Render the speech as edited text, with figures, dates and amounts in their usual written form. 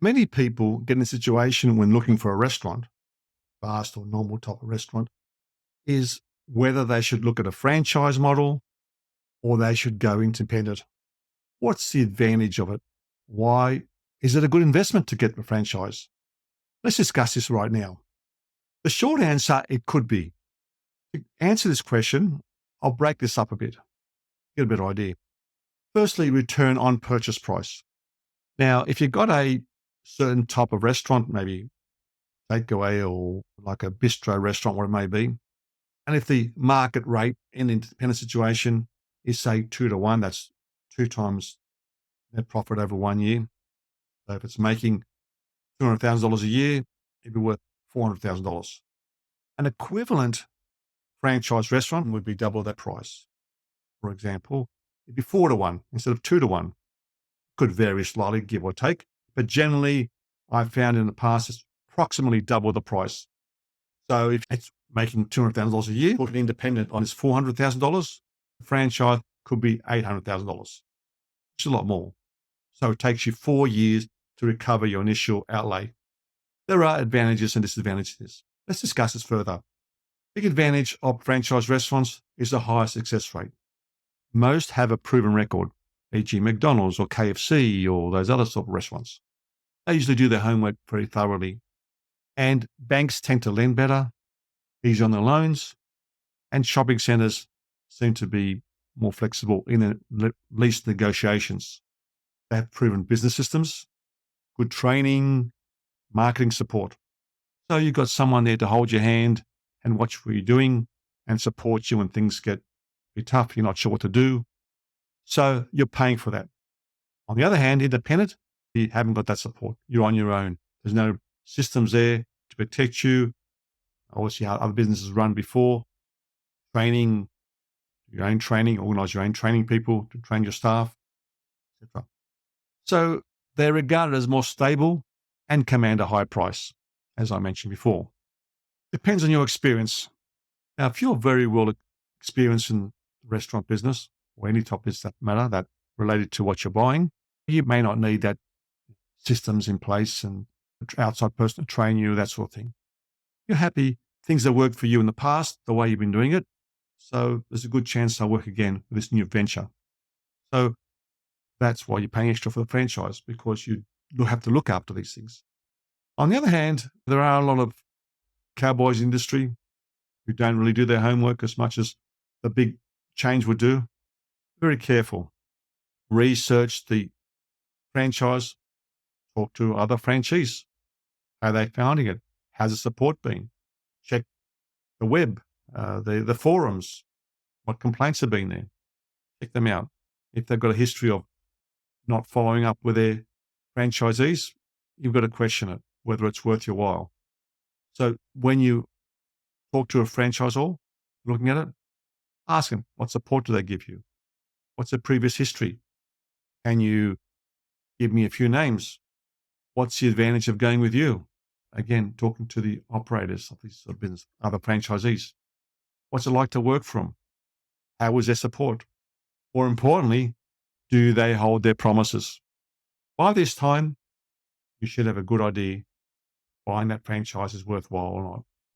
Many people get in a situation when looking for a restaurant, fast or normal type of restaurant, is whether they should look at a franchise model or they should go independent. What's the advantage of it? Why is it a good investment to get the franchise? Let's discuss this right now. The short answer, it could be. To answer this question, I'll break this up a bit, get a better idea. Firstly, return on purchase price. Now, if you've got a certain type of restaurant, maybe takeaway or like a bistro restaurant, what it may be, and if the market rate in the independent situation is say 2 to 1, that's 2 times net profit over 1 year. So if it's making $200,000 a year, it'd be worth $400,000. An equivalent franchise restaurant would be double that price. For example, it'd be 4 to 1 instead of 2 to 1. Could vary slightly, give or take, but generally I've found in the past it's approximately double the price. So if it's making $200,000 a year, looking independent on this $400,000, the franchise could be $800,000, which is a lot more. So it takes you 4 years to recover your initial outlay. There are advantages and disadvantages to this. Let's discuss this further. Big advantage of franchise restaurants is the high success rate. Most have a proven record, e.g. McDonald's or KFC or those other sort of restaurants. They usually do their homework very thoroughly. And banks tend to lend better, easy on their loans, and shopping centres seem to be more flexible in the lease negotiations. They have proven business systems, good training, marketing support. So you've got someone there to hold your hand and watch what you're doing and support you when things get tough, you're not sure what to do. So you're paying for that. On the other hand, independent, you haven't got that support. You're on your own. There's no systems there to protect you. Obviously, how other businesses run before. Training, your own training, organize your own training people to train your staff, etc. So they're regarded as more stable and command a high price, as I mentioned before. Depends on your experience. Now, if you're very well experienced in the restaurant business or any type of business that matter that related to what you're buying, you may not need that systems in place and outside person to train you, that sort of thing. You're happy, things that worked for you in the past, the way you've been doing it. So there's a good chance they'll work again with this new venture. So that's why you're paying extra for the franchise, because you have to look after these things. On the other hand, there are a lot of cowboys in the industry who don't really do their homework as much as the big chains would do. Very careful. Research the franchise, talk to other franchisees. How are they finding it? How's the support been? Check the web, the forums, what complaints have been there. Check them out. If they've got a history of not following up with their franchisees, you've got to question it, whether it's worth your while. So when you talk to a franchisor, looking at it, ask them, what support do they give you? What's their previous history? Can you give me a few names? What's the advantage of going with you? Again, talking to the operators of these sort of business, other franchisees. What's it like to work for them? How is their support? More importantly, do they hold their promises? By this time, you should have a good idea buying that franchise is worthwhile or not.